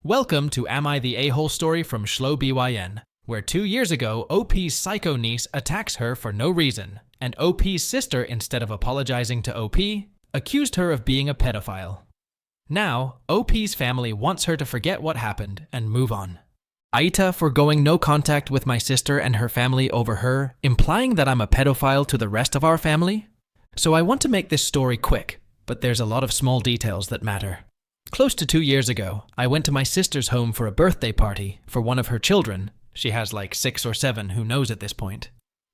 Welcome to Am I the A-hole story from ShlowBYN, where 2 years ago, Opie's psycho niece attacks her for no reason, and Opie's sister, instead of apologizing to Opie, accused her of being a pedophile. Now, Opie's family wants her to forget what happened and move on. AITA foregoing no contact with my sister and her family over her, implying that I'm a pedophile to the rest of our family? So I want to make this story quick, but there's a lot of small details that matter. Close to 2 years ago, I went to my sister's home for a birthday party for one of her children. She has like 6 or 7, who knows at this point.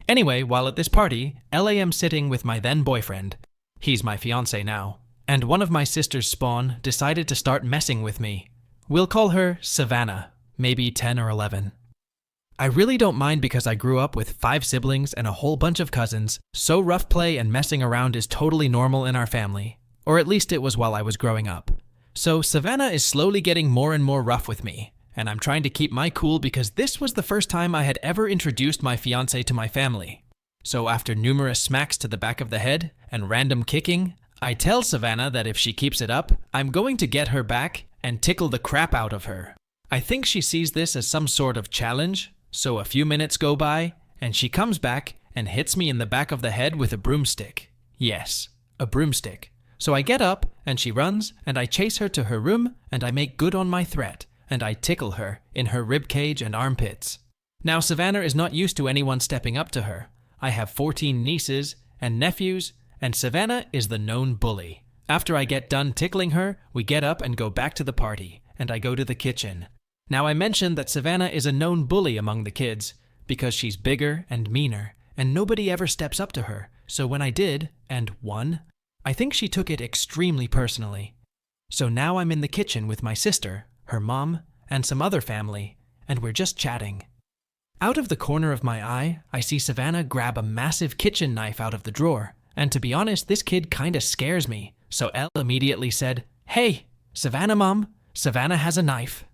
Anyway, while at this party, I am sitting with my then boyfriend. He's my fiancé now. And one of my sister's spawn decided to start messing with me. We'll call her Savannah, maybe 10 or 11. I really don't mind because I grew up with 5 siblings and a whole bunch of cousins, so rough play and messing around is totally normal in our family. Or at least it was while I was growing up. So Savannah is slowly getting more and more rough with me, and I'm trying to keep my cool because this was the first time I had ever introduced my fiancé to my family. So after numerous smacks to the back of the head and random kicking, I tell Savannah that if she keeps it up, I'm going to get her back and tickle the crap out of her. I think she sees this as some sort of challenge, so a few minutes go by, and she comes back and hits me in the back of the head with a broomstick. Yes, a broomstick. So I get up, and she runs, and I chase her to her room, and I make good on my threat, and I tickle her in her ribcage and armpits. Now Savannah is not used to anyone stepping up to her. I have 14 nieces and nephews, and Savannah is the known bully. After I get done tickling her, we get up and go back to the party, and I go to the kitchen. Now I mentioned that Savannah is a known bully among the kids, because she's bigger and meaner, and nobody ever steps up to her. So when I did, and won, I think she took it extremely personally. So now I'm in the kitchen with my sister, her mom, and some other family, and we're just chatting. Out of the corner of my eye, I see Savannah grab a massive kitchen knife out of the drawer, and to be honest, this kid kinda scares me. So Elle immediately said, "Hey, Savannah mom, Savannah has a knife."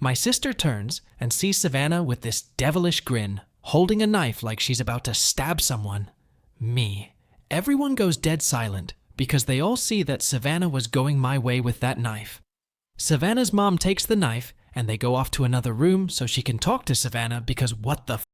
My sister turns and sees Savannah with this devilish grin, holding a knife like she's about to stab someone. Me. Everyone goes dead silent because they all see that Savannah was going my way with that knife. Savannah's mom takes the knife and they go off to another room so she can talk to Savannah because what the f.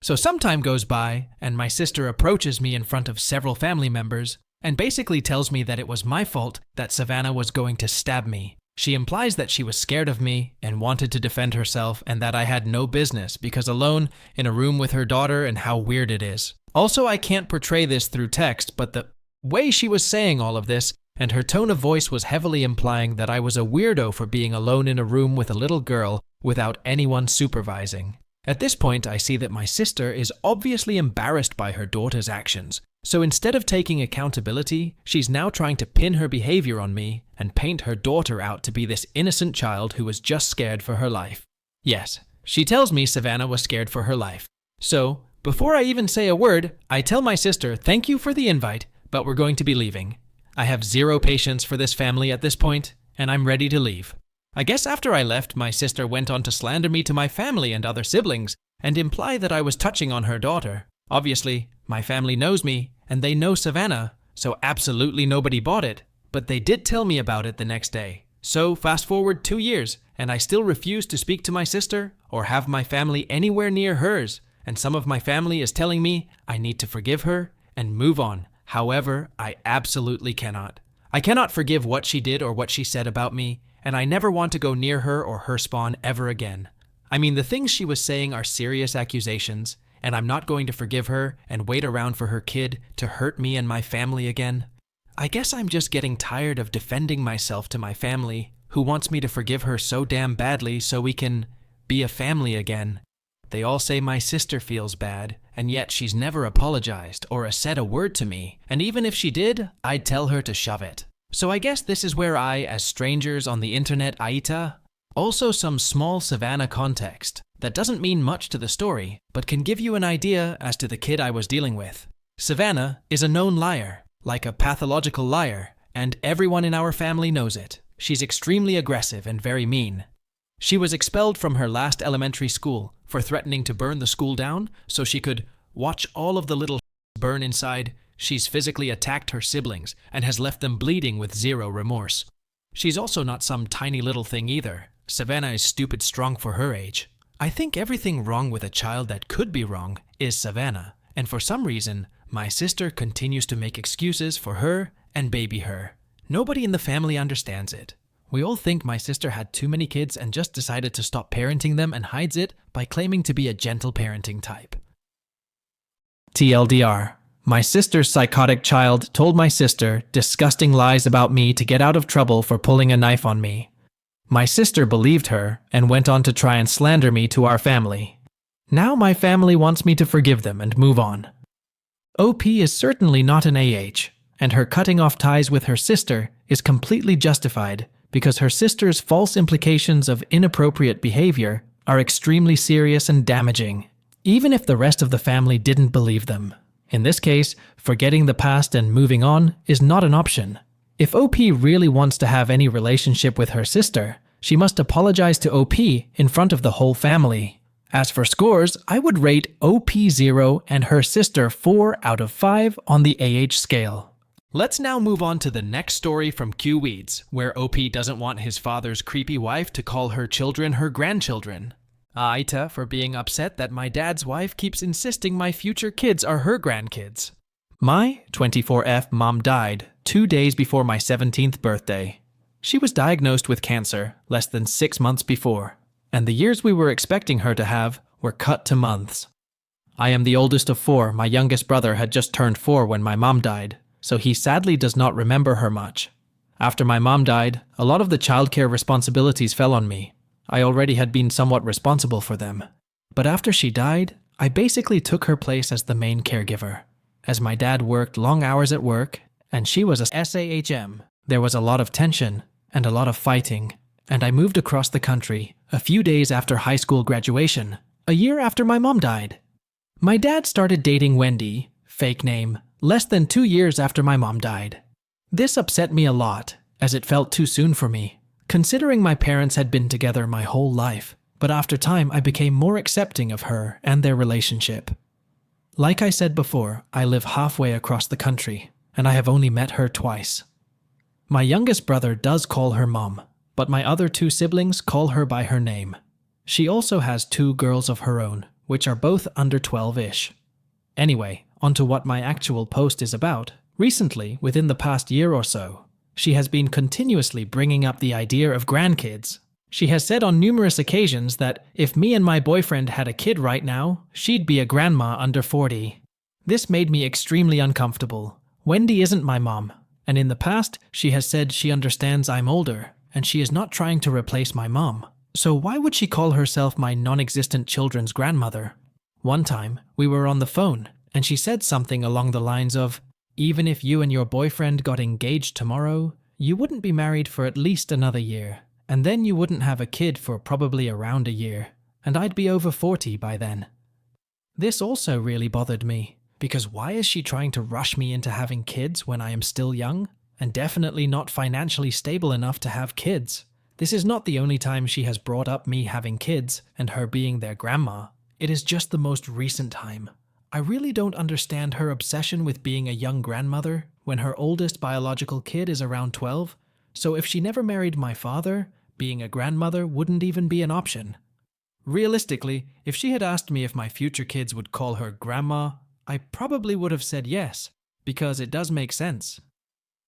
So some time goes by and my sister approaches me in front of several family members and basically tells me that it was my fault that Savannah was going to stab me. She implies that she was scared of me and wanted to defend herself and that I had no business because alone in a room with her daughter and how weird it is. Also, I can't portray this through text, but the way she was saying all of this and her tone of voice was heavily implying that I was a weirdo for being alone in a room with a little girl without anyone supervising. At this point, I see that my sister is obviously embarrassed by her daughter's actions. So instead of taking accountability, she's now trying to pin her behavior on me and paint her daughter out to be this innocent child who was just scared for her life. Yes, she tells me Savannah was scared for her life. So, before I even say a word, I tell my sister, "Thank you for the invite, but we're going to be leaving." I have zero patience for this family at this point, and I'm ready to leave. I guess after I left, my sister went on to slander me to my family and other siblings and imply that I was touching on her daughter. Obviously, my family knows me, and they know Savannah, so absolutely nobody bought it. But they did tell me about it the next day. So fast forward 2 years, and I still refuse to speak to my sister or have my family anywhere near hers. And some of my family is telling me I need to forgive her and move on. However, I absolutely cannot. I cannot forgive what she did or what she said about me, and I never want to go near her or her spawn ever again. I mean, the things she was saying are serious accusations, and I'm not going to forgive her and wait around for her kid to hurt me and my family again. I guess I'm just getting tired of defending myself to my family, who wants me to forgive her so damn badly so we can be a family again. They all say my sister feels bad, and yet she's never apologized or said a word to me, and even if she did, I'd tell her to shove it. So I guess this is where I, as strangers on the internet AITA, also some small Savannah context that doesn't mean much to the story, but can give you an idea as to the kid I was dealing with. Savannah is a known liar, like a pathological liar, and everyone in our family knows it. She's extremely aggressive and very mean. She was expelled from her last elementary school for threatening to burn the school down so she could watch all of the little burn inside. She's physically attacked her siblings and has left them bleeding with zero remorse. She's also not some tiny little thing either. Savannah is stupid strong for her age. I think everything wrong with a child that could be wrong is Savannah, and for some reason, my sister continues to make excuses for her and baby her. Nobody in the family understands it. We all think my sister had too many kids and just decided to stop parenting them and hides it by claiming to be a gentle parenting type. TLDR. My sister's psychotic child told my sister disgusting lies about me to get out of trouble for pulling a knife on me. My sister believed her and went on to try and slander me to our family. Now my family wants me to forgive them and move on. OP is certainly not an AH, and her cutting off ties with her sister is completely justified because her sister's false implications of inappropriate behavior are extremely serious and damaging, even if the rest of the family didn't believe them. In this case, forgetting the past and moving on is not an option. If OP really wants to have any relationship with her sister, she must apologize to OP in front of the whole family. As for scores, I would rate OP 0 and her sister 4 out of 5 on the AH scale. Let's now move on to the next story from Q Weeds, where OP doesn't want his father's creepy wife to call her children her grandchildren. AITA for being upset that my dad's wife keeps insisting my future kids are her grandkids. My 24F mom died 2 days before my 17th birthday. She was diagnosed with cancer less than 6 months before, and the years we were expecting her to have were cut to months. I am the oldest of 4. My youngest brother had just turned 4 when my mom died, so he sadly does not remember her much. After my mom died, a lot of the childcare responsibilities fell on me. I already had been somewhat responsible for them. But after she died, I basically took her place as the main caregiver. As my dad worked long hours at work, and she was a SAHM, there was a lot of tension and a lot of fighting, and I moved across the country a few days after high school graduation, a year after my mom died. My dad started dating Wendy, fake name, less than 2 years after my mom died. This upset me a lot, as it felt too soon for me, considering my parents had been together my whole life, but after time I became more accepting of her and their relationship. Like I said before, I live halfway across the country, and I have only met her twice. My youngest brother does call her mom, but my other 2 siblings call her by her name. She also has 2 girls of her own, which are both under 12-ish. Anyway, onto what my actual post is about. Recently, within the past year or so, she has been continuously bringing up the idea of grandkids. She has said on numerous occasions that if me and my boyfriend had a kid right now, she'd be a grandma under 40. This made me extremely uncomfortable. Wendy isn't my mom, and in the past, she has said she understands I'm older, and she is not trying to replace my mom. So why would she call herself my non-existent children's grandmother? One time, we were on the phone, and she said something along the lines of, "Even if you and your boyfriend got engaged tomorrow, you wouldn't be married for at least another year, and then you wouldn't have a kid for probably around a year, and I'd be over 40 by then." This also really bothered me, because why is she trying to rush me into having kids when I am still young, and definitely not financially stable enough to have kids? This is not the only time she has brought up me having kids and her being their grandma. It is just the most recent time. I really don't understand her obsession with being a young grandmother when her oldest biological kid is around 12, so if she never married my father, being a grandmother wouldn't even be an option. Realistically, if she had asked me if my future kids would call her grandma, I probably would have said yes, because it does make sense.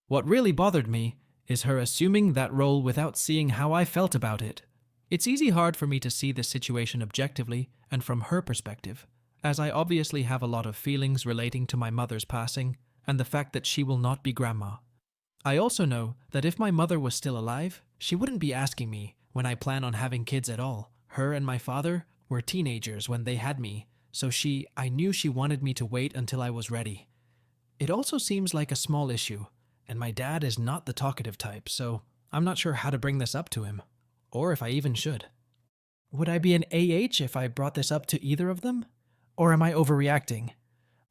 What really bothered me is her assuming that role without seeing how I felt about it. It's hard for me to see this situation objectively and from her perspective, as I obviously have a lot of feelings relating to my mother's passing and the fact that she will not be grandma. I also know that if my mother was still alive, she wouldn't be asking me when I plan on having kids at all. Her and my father were teenagers when they had me, so I knew she wanted me to wait until I was ready. It also seems like a small issue, and my dad is not the talkative type, so I'm not sure how to bring this up to him, or if I even should. Would I be an AH if I brought this up to either of them? Or am I overreacting?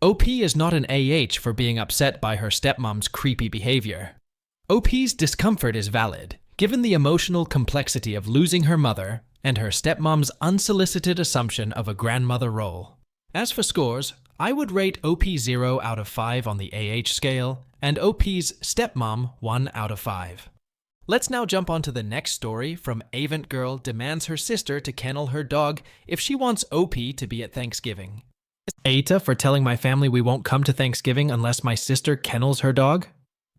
OP is not an AH for being upset by her stepmom's creepy behavior. OP's discomfort is valid, given the emotional complexity of losing her mother and her stepmom's unsolicited assumption of a grandmother role. As for scores, I would rate OP 0 out of 5 on the AH scale, and OP's stepmom 1 out of 5. Let's now jump onto the next story from Avent Girl demands her sister to kennel her dog if she wants Opie to be at Thanksgiving. AITA for telling my family we won't come to Thanksgiving unless my sister kennels her dog.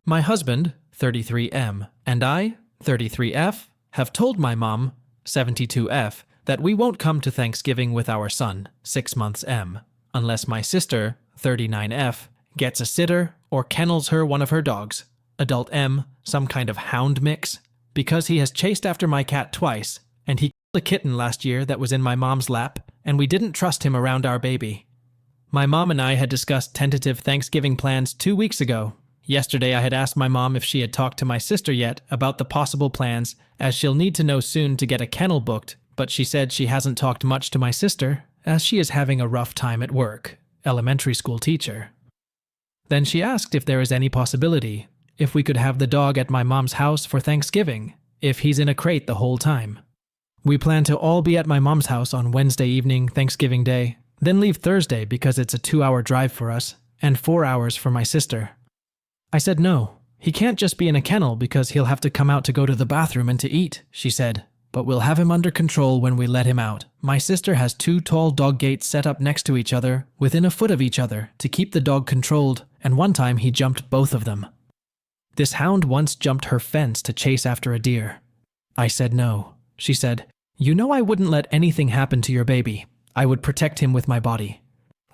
My husband, 33M, and I, 33F, have told my mom, 72F, that we won't come to Thanksgiving with our son, 6 months M, unless my sister, 39F, gets a sitter or kennels her one of her dogs, adult M, some kind of hound mix, because he has chased after my cat twice, and he killed a kitten last year that was in my mom's lap, and we didn't trust him around our baby. My mom and I had discussed tentative Thanksgiving plans 2 weeks ago. Yesterday I had asked my mom if she had talked to my sister yet about the possible plans, as she'll need to know soon to get a kennel booked, but she said she hasn't talked much to my sister, as she is having a rough time at work, elementary school teacher. Then she asked if there is any possibility, if we could have the dog at my mom's house for Thanksgiving, if he's in a crate the whole time. We plan to all be at my mom's house on Wednesday evening, Thanksgiving Day, then leave Thursday because it's a 2-hour drive for us, and 4 hours for my sister. I said no, he can't just be in a kennel because he'll have to come out to go to the bathroom and to eat, she said. But we'll have him under control when we let him out. My sister has 2 tall dog gates set up next to each other, within a foot of each other, to keep the dog controlled, and one time he jumped both of them. This hound once jumped her fence to chase after a deer. I said no. She said, "You know I wouldn't let anything happen to your baby. I would protect him with my body."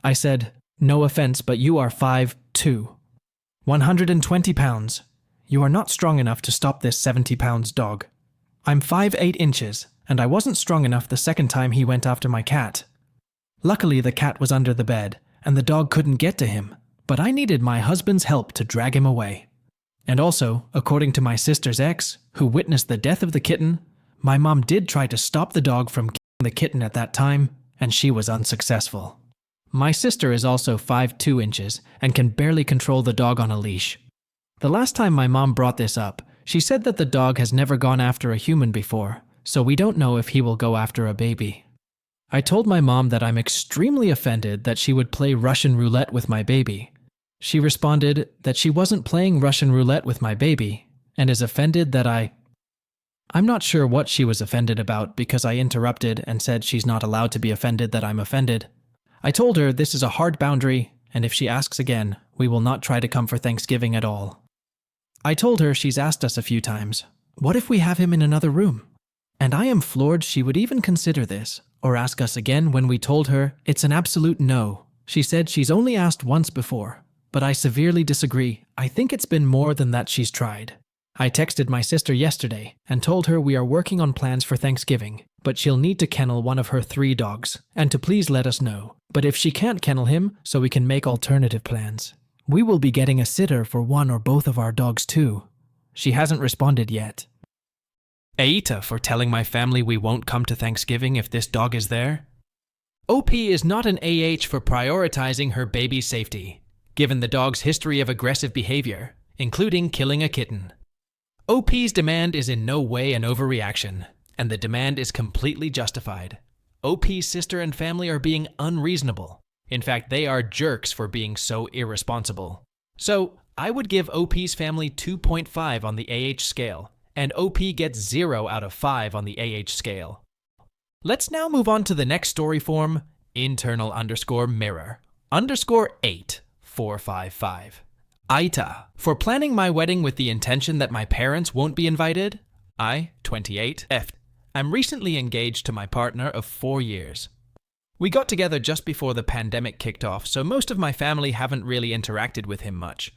I said, "No offense, but you are 5'2", 120 pounds. You are not strong enough to stop this 70 pounds dog. I'm 5'8 inches, and I wasn't strong enough the second time he went after my cat. Luckily the cat was under the bed, and the dog couldn't get to him, but I needed my husband's help to drag him away. And also, according to my sister's ex, who witnessed the death of the kitten, my mom did try to stop the dog from killing the kitten at that time, and she was unsuccessful. My sister is also 5'2 inches and can barely control the dog on a leash. The last time my mom brought this up, she said that the dog has never gone after a human before, so we don't know if he will go after a baby. I told my mom that I'm extremely offended that she would play Russian roulette with my baby. She responded that she wasn't playing Russian roulette with my baby, and is offended that I'm not sure what she was offended about because I interrupted and said she's not allowed to be offended that I'm offended. I told her this is a hard boundary, and if she asks again, we will not try to come for Thanksgiving at all. I told her she's asked us a few times, what if we have him in another room? And I am floored she would even consider this, or ask us again when we told her it's an absolute no. She said she's only asked once before, but I severely disagree. I think it's been more than that she's tried. I texted my sister yesterday and told her we are working on plans for Thanksgiving, but she'll need to kennel one of her 3 dogs, and to please let us know. But if she can't kennel him, so we can make alternative plans. We will be getting a sitter for one or both of our dogs too. She hasn't responded yet. AITA for telling my family we won't come to Thanksgiving if this dog is there. Opie is not an AH for prioritizing her baby's safety, given the dog's history of aggressive behavior, including killing a kitten. Opie's demand is in no way an overreaction, and the demand is completely justified. Opie's sister and family are being unreasonable. In fact, they are jerks for being so irresponsible. So, I would give Opie's family 2.5 on the AH scale, and OP gets 0 out of 5 on the AH scale. Let's now move on to the next story form, internal_mirror_84555. AITA, for planning my wedding with the intention that my parents won't be invited. I, 28, F. I'm recently engaged to my partner of 4 years. We got together just before the pandemic kicked off, so most of my family haven't really interacted with him much.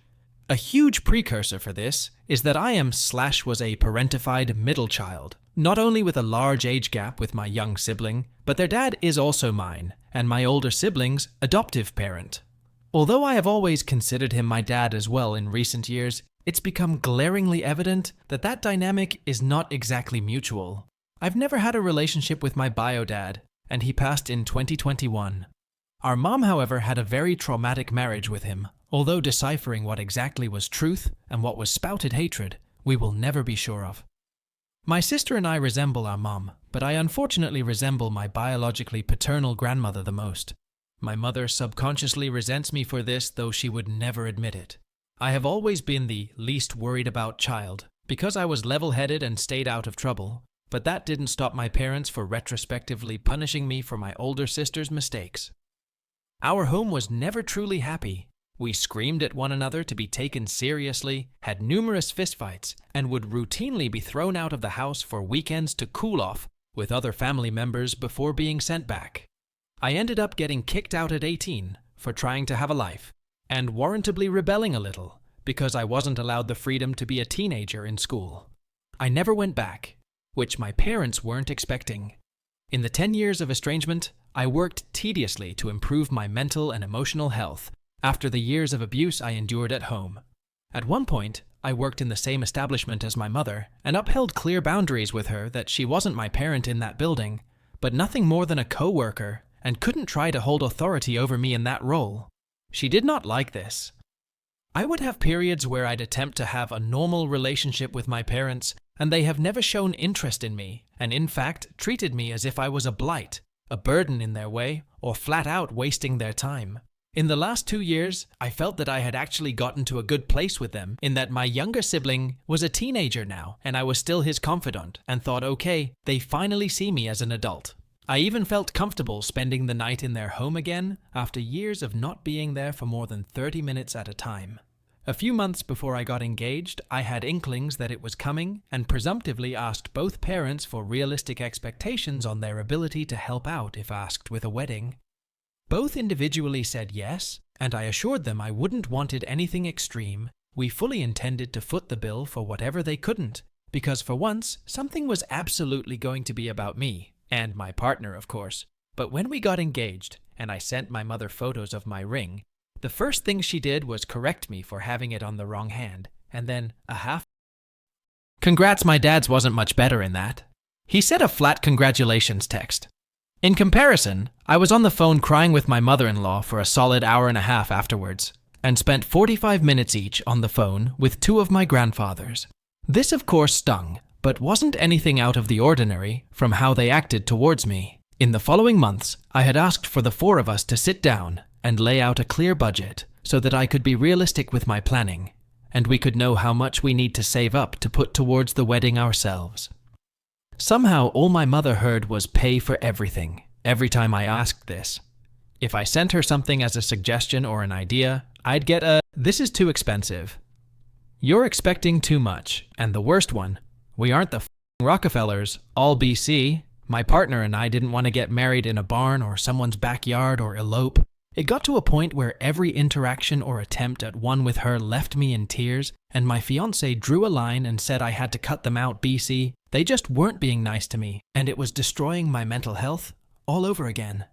A huge precursor for this is that I was a parentified middle child, not only with a large age gap with my young sibling, but their dad is also mine, and my older sibling's adoptive parent. Although I have always considered him my dad as well in recent years, it's become glaringly evident that that dynamic is not exactly mutual. I've never had a relationship with my bio dad, and he passed in 2021. Our mom, however, had a very traumatic marriage with him, although deciphering what exactly was truth and what was spouted hatred, we will never be sure of. My sister and I resemble our mom, but I unfortunately resemble my biologically paternal grandmother the most. My mother subconsciously resents me for this, though she would never admit it. I have always been the least worried about child, because I was level-headed and stayed out of trouble, but that didn't stop my parents from retrospectively punishing me for my older sister's mistakes. Our home was never truly happy. We screamed at one another to be taken seriously, had numerous fistfights, and would routinely be thrown out of the house for weekends to cool off with other family members before being sent back. I ended up getting kicked out at 18 for trying to have a life, and warrantably rebelling a little because I wasn't allowed the freedom to be a teenager in school. I never went back, which my parents weren't expecting. In the 10 years of estrangement, I worked tediously to improve my mental and emotional health after the years of abuse I endured at home. At one point, I worked in the same establishment as my mother and upheld clear boundaries with her that she wasn't my parent in that building, but nothing more than a co-worker, and couldn't try to hold authority over me in that role. She did not like this. I would have periods where I'd attempt to have a normal relationship with my parents, and they have never shown interest in me, and in fact treated me as if I was a blight, a burden in their way, or flat out wasting their time. In the last 2 years, I felt that I had actually gotten to a good place with them, in that my younger sibling was a teenager now, and I was still his confidant, and thought, okay, they finally see me as an adult. I even felt comfortable spending the night in their home again after years of not being there for more than 30 minutes at a time. A few months before I got engaged, I had inklings that it was coming and presumptively asked both parents for realistic expectations on their ability to help out if asked with a wedding. Both individually said yes, and I assured them I wouldn't wanted anything extreme. We fully intended to foot the bill for whatever they couldn't, because for once, something was absolutely going to be about me. And my partner, of course. But when we got engaged, and I sent my mother photos of my ring, the first thing she did was correct me for having it on the wrong hand, and then a half. Congrats, my dad's wasn't much better in that. He said a flat congratulations text. In comparison, I was on the phone crying with my mother-in-law for a solid hour and a half afterwards, and spent 45 minutes each on the phone with 2 of my grandfathers. This of course stung, but wasn't anything out of the ordinary from how they acted towards me. In the following months, I had asked for the 4 of us to sit down and lay out a clear budget so that I could be realistic with my planning, and we could know how much we need to save up to put towards the wedding ourselves. Somehow all my mother heard was pay for everything every time I asked this. If I sent her something as a suggestion or an idea, I'd get a, "This is too expensive. You're expecting too much," and the worst one, "We aren't the Rockefellers, all BC. My partner and I didn't want to get married in a barn or someone's backyard or elope." It got to a point where every interaction or attempt at one with her left me in tears, and my fiancé drew a line and said I had to cut them out, BC. They just weren't being nice to me, and it was destroying my mental health all over again.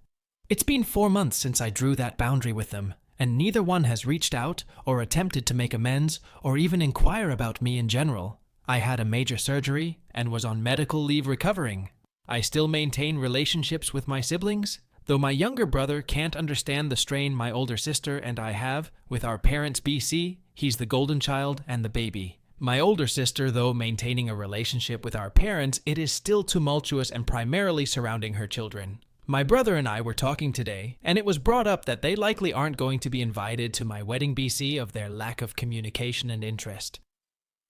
It's been 4 months since I drew that boundary with them, and neither one has reached out or attempted to make amends or even inquire about me in general. I had a major surgery and was on medical leave recovering. I still maintain relationships with my siblings, though my younger brother can't understand the strain my older sister and I have with our parents BC. He's the golden child and the baby. My older sister, though maintaining a relationship with our parents, it is still tumultuous and primarily surrounding her children. My brother and I were talking today, and it was brought up that they likely aren't going to be invited to my wedding BC of their lack of communication and interest.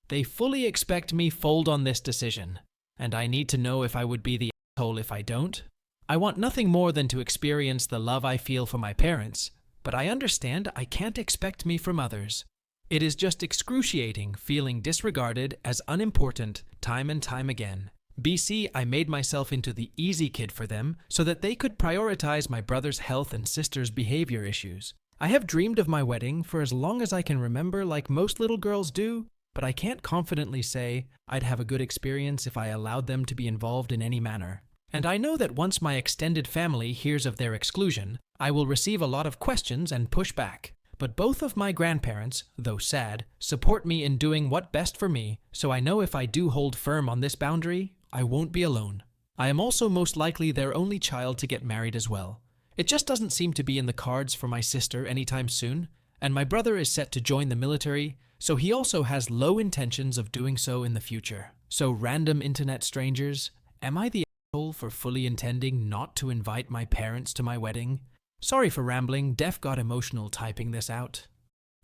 They fully expect me fold on this decision, and I need to know if I would be the asshole if I don't. I want nothing more than to experience the love I feel for my parents, but I understand I can't expect me from others. It is just excruciating feeling disregarded as unimportant time and time again. BC, I made myself into the easy kid for them so that they could prioritize my brother's health and sister's behavior issues. I have dreamed of my wedding for as long as I can remember, like most little girls do, but I can't confidently say I'd have a good experience if I allowed them to be involved in any manner. And I know that once my extended family hears of their exclusion, I will receive a lot of questions and pushback. But both of my grandparents, though sad, support me in doing what's best for me, so I know if I do hold firm on this boundary, I won't be alone. I am also most likely their only child to get married as well. It just doesn't seem to be in the cards for my sister anytime soon, and my brother is set to join the military, so he also has low intentions of doing so in the future. So random internet strangers, am I the asshole for fully intending not to invite my parents to my wedding? Sorry for rambling, Def got emotional typing this out.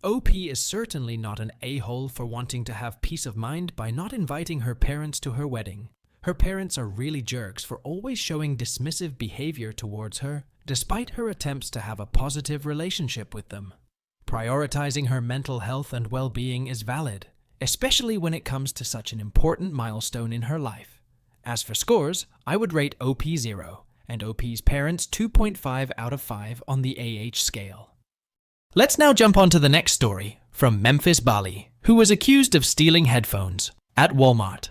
Opie is certainly not an a-hole for wanting to have peace of mind by not inviting her parents to her wedding. Her parents are really jerks for always showing dismissive behavior towards her, despite her attempts to have a positive relationship with them. Prioritizing her mental health and well-being is valid, especially when it comes to such an important milestone in her life. As for scores, I would rate OP 0, and OP's parents 2.5 out of 5 on the AH scale. Let's now jump on to the next story from Memphis Bali, who was accused of stealing headphones at Walmart.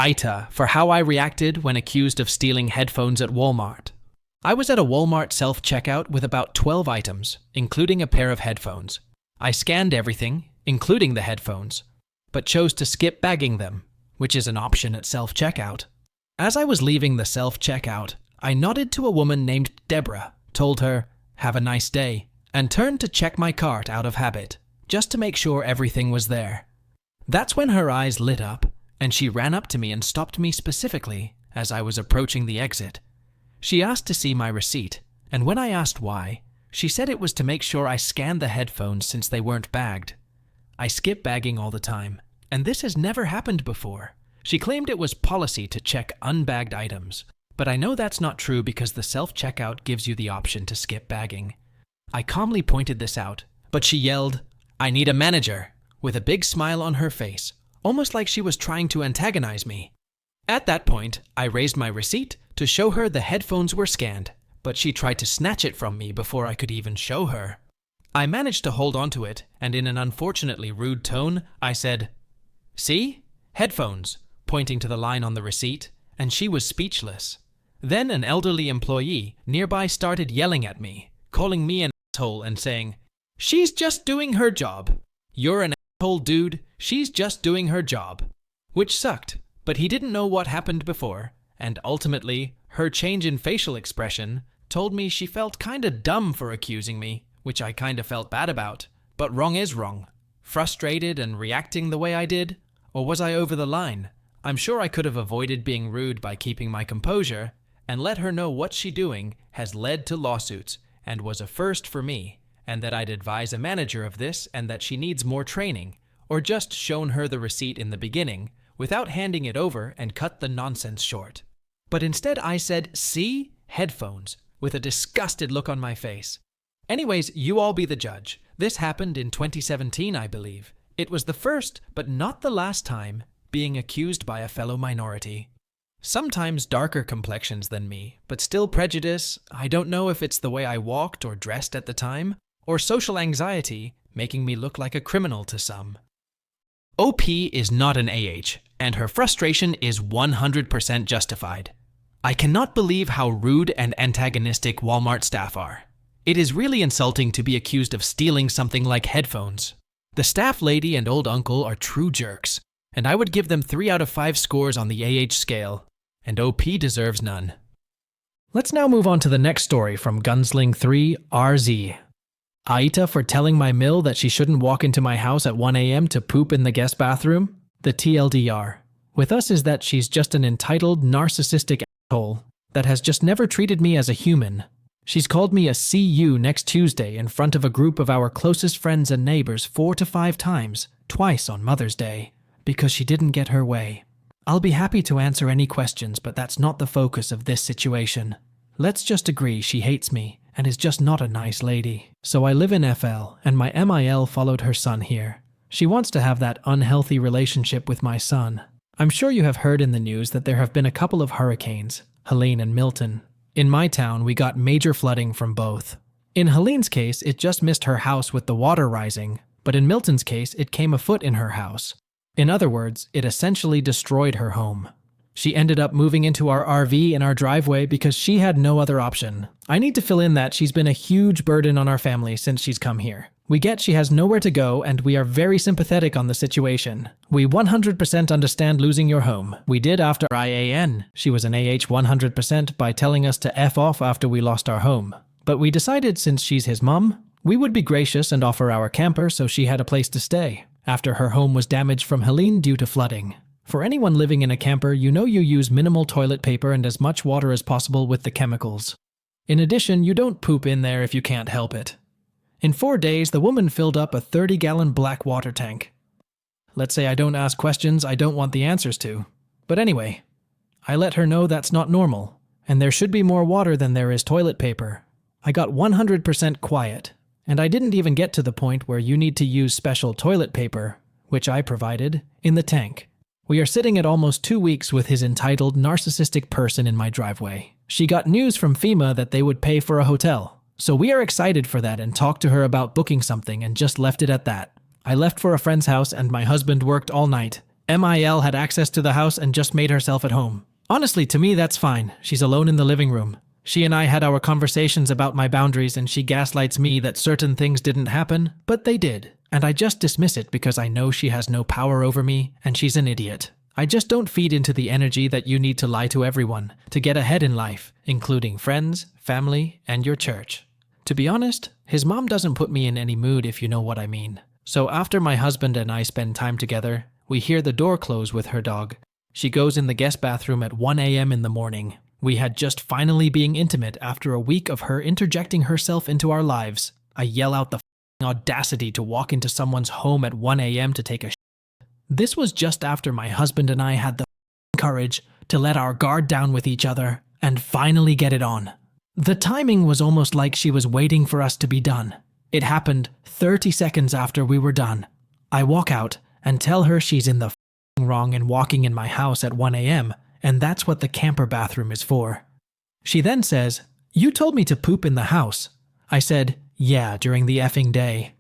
AITA for how I reacted when accused of stealing headphones at Walmart. I was at a Walmart self-checkout with about 12 items, including a pair of headphones. I scanned everything, including the headphones, but chose to skip bagging them, which is an option at self-checkout. As I was leaving the self-checkout, I nodded to a woman named Deborah, told her, "Have a nice day," and turned to check my cart out of habit, just to make sure everything was there. That's when her eyes lit up, and she ran up to me and stopped me specifically as I was approaching the exit. She asked to see my receipt, and when I asked why, she said it was to make sure I scanned the headphones since they weren't bagged. I skip bagging all the time, and this has never happened before. She claimed it was policy to check unbagged items, but I know that's not true because the self-checkout gives you the option to skip bagging. I calmly pointed this out, but she yelled, "I need a manager," with a big smile on her face, almost like she was trying to antagonize me. At that point, I raised my receipt to show her the headphones were scanned, but she tried to snatch it from me before I could even show her. I managed to hold onto it, and in an unfortunately rude tone, I said, "See? Headphones," pointing to the line on the receipt, and she was speechless. Then an elderly employee nearby started yelling at me, calling me an asshole and saying, "She's just doing her job. You're an asshole, dude. She's just doing her job." Which sucked, but he didn't know what happened before, and ultimately, her change in facial expression told me she felt kinda dumb for accusing me, which I kinda felt bad about. But wrong is wrong. Frustrated and reacting the way I did? Or was I over the line? I'm sure I could have avoided being rude by keeping my composure, and let her know what she doing has led to lawsuits, and was a first for me, and that I'd advise a manager of this and that she needs more training, or just shown her the receipt in the beginning, without handing it over and cut the nonsense short. But instead I said, "See? Headphones," with a disgusted look on my face. Anyways, you all be the judge. This happened in 2017, I believe. It was the first, but not the last time, being accused by a fellow minority. Sometimes darker complexions than me, but still prejudice. I don't know if it's the way I walked or dressed at the time, or social anxiety, making me look like a criminal to some. OP is not an AH, and her frustration is 100% justified. I cannot believe how rude and antagonistic Walmart staff are. It is really insulting to be accused of stealing something like headphones. The staff lady and old uncle are true jerks, and I would give them 3 out of 5 scores on the AH scale, and OP deserves none. Let's now move on to the next story from Gunsling 3 RZ. AITA for telling my mill that she shouldn't walk into my house at 1 a.m. to poop in the guest bathroom? The TLDR with us is that she's just an entitled, narcissistic asshole that has just never treated me as a human. She's called me a CU next Tuesday in front of a group of our closest friends and neighbors 4 to 5 times, twice on Mother's Day, because she didn't get her way. I'll be happy to answer any questions, but that's not the focus of this situation. Let's just agree she hates me and is just not a nice lady. So I live in FL, and my MIL followed her son here. She wants to have that unhealthy relationship with my son. I'm sure you have heard in the news that there have been a couple of hurricanes, Helene and Milton. In my town, we got major flooding from both. In Helene's case, it just missed her house with the water rising, but in Milton's case, it came a foot in her house. In other words, it essentially destroyed her home. She ended up moving into our RV in our driveway because she had no other option. I need to fill in that she's been a huge burden on our family since she's come here. We get she has nowhere to go, and we are very sympathetic on the situation. We 100% understand losing your home. We did after IAN. She was an AH 100% by telling us to F off after we lost our home. But we decided since she's his mum, we would be gracious and offer our camper so she had a place to stay, after her home was damaged from Helene due to flooding. For anyone living in a camper, you know you use minimal toilet paper and as much water as possible with the chemicals. In addition, you don't poop in there if you can't help it. In 4 days, the woman filled up a 30-gallon black water tank. Let's say I don't ask questions I don't want the answers to. But anyway, I let her know that's not normal, and there should be more water than there is toilet paper. I got 100% quiet, and I didn't even get to the point where you need to use special toilet paper, which I provided, in the tank. We are sitting at almost 2 weeks with his entitled, narcissistic person in my driveway. She got news from FEMA that they would pay for a hotel. So we are excited for that and talked to her about booking something and just left it at that. I left for a friend's house and my husband worked all night. MIL had access to the house and just made herself at home. Honestly, to me that's fine. She's alone in the living room. She and I had our conversations about my boundaries and she gaslights me that certain things didn't happen, but they did. And I just dismiss it because I know she has no power over me and she's an idiot. I just don't feed into the energy that you need to lie to everyone to get ahead in life, including friends, family, and your church. To be honest, his mom doesn't put me in any mood if you know what I mean. So after my husband and I spend time together, we hear the door close with her dog. She goes in the guest bathroom at 1 a.m. in the morning. We had just finally being intimate after a week of her interjecting herself into our lives. I yell out the audacity to walk into someone's home at 1 a.m. to take a shit. This was just after my husband and I had the courage to let our guard down with each other and finally get it on. The timing was almost like she was waiting for us to be done. It happened 30 seconds after we were done. I walk out and tell her she's in the wrong and walking in my house at 1 a.m., and that's what the camper bathroom is for. She then says, "You told me to poop in the house." I said, "Yeah, during the effing day."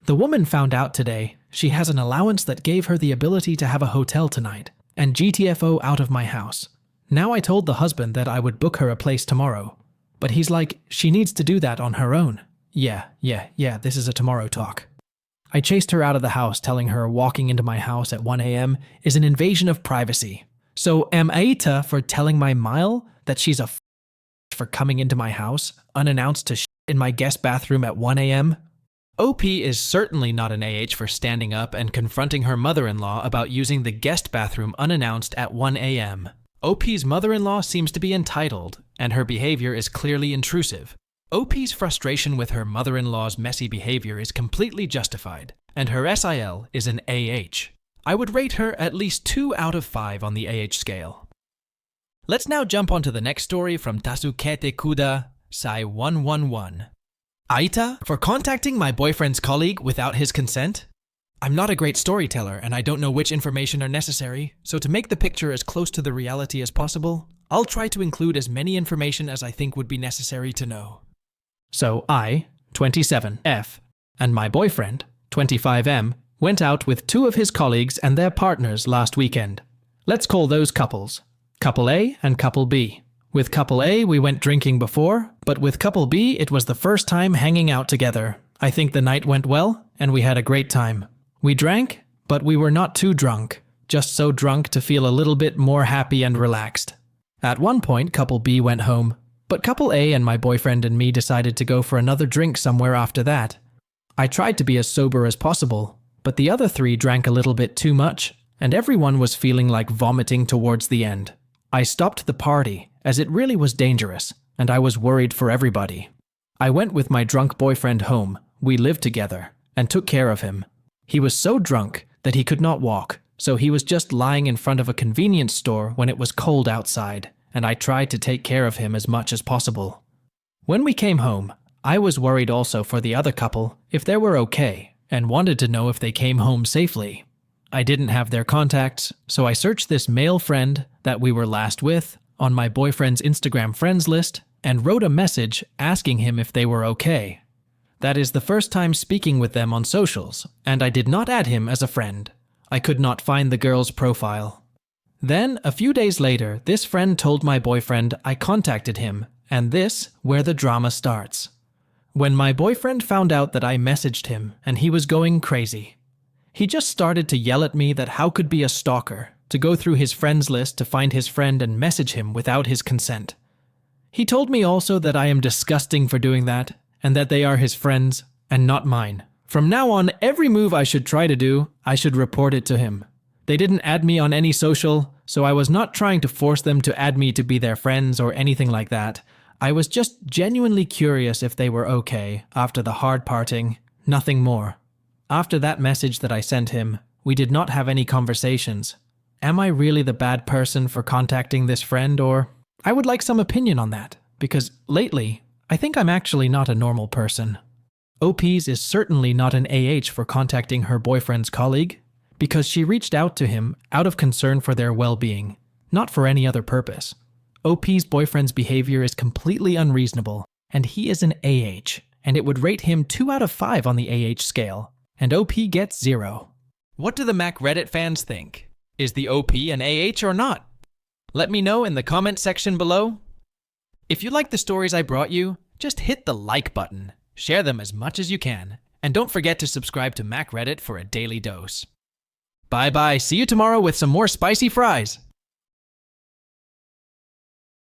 The woman found out today she has an allowance that gave her the ability to have a hotel tonight, and GTFO out of my house. Now I told the husband that I would book her a place tomorrow. But he's like, she needs to do that on her own. Yeah, this is a tomorrow talk. I chased her out of the house telling her walking into my house at 1 a.m. is an invasion of privacy. So am AITA for telling my Mile that she's a for coming into my house unannounced to in my guest bathroom at 1 a.m.? Opie is certainly not an AH for standing up and confronting her mother-in-law about using the guest bathroom unannounced at 1 a.m. Opie's mother-in-law seems to be entitled, and her behavior is clearly intrusive. Opie's frustration with her mother-in-law's messy behavior is completely justified, and her SIL is an AH. I would rate her at least 2 out of 5 on the AH scale. Let's now jump onto the next story from Tasukete Kuda, Sai 111. AITA for contacting my boyfriend's colleague without his consent? I'm not a great storyteller and I don't know which information are necessary, so to make the picture as close to the reality as possible, I'll try to include as many information as I think would be necessary to know. So I, 27F, and my boyfriend, 25M, went out with 2 of his colleagues and their partners last weekend. Let's call those couples, Couple A and Couple B. With Couple A, we went drinking before, but with Couple B, it was the first time hanging out together. I think the night went well, and we had a great time. We drank, but we were not too drunk, just so drunk to feel a little bit more happy and relaxed. At one point, Couple B went home, but Couple A and my boyfriend and me decided to go for another drink somewhere after that. I tried to be as sober as possible, but the other 3 drank a little bit too much, and everyone was feeling like vomiting towards the end. I stopped the party, as it really was dangerous, and I was worried for everybody. I went with my drunk boyfriend home, we lived together, and took care of him. He was so drunk that he could not walk, so he was just lying in front of a convenience store when it was cold outside, and I tried to take care of him as much as possible. When we came home, I was worried also for the other couple if they were okay, and wanted to know if they came home safely. I didn't have their contacts, so I searched this male friend that we were last with on my boyfriend's Instagram friends list and wrote a message asking him if they were okay. That is the first time speaking with them on socials, and I did not add him as a friend. I could not find the girl's profile. Then, a few days later, this friend told my boyfriend I contacted him, and this where the drama starts. When my boyfriend found out that I messaged him and he was going crazy, he just started to yell at me that how could be a stalker to go through his friends list to find his friend and message him without his consent. He told me also that I am disgusting for doing that, and that they are his friends and not mine. From now on, every move I should try to do, I should report it to him. They didn't add me on any social, so I was not trying to force them to add me to be their friends or anything like that. I was just genuinely curious if they were okay after the hard parting, nothing more. After that message that I sent him, we did not have any conversations. Am I really the bad person for contacting this friend, or I would like some opinion on that, because lately, I think I'm actually not a normal person. Opie's is certainly not an AH for contacting her boyfriend's colleague, because she reached out to him out of concern for their well-being, not for any other purpose. OP's boyfriend's behavior is completely unreasonable, and he is an AH, and it would rate him 2 out of 5 on the AH scale, and OP gets 0. What do the Mac Reddit fans think? Is the OP an AH or not? Let me know in the comment section below. If you like the stories I brought you, just hit the like button, share them as much as you can, and don't forget to subscribe to Mac Reddit for a daily dose. Bye bye, see you tomorrow with some more spicy fries!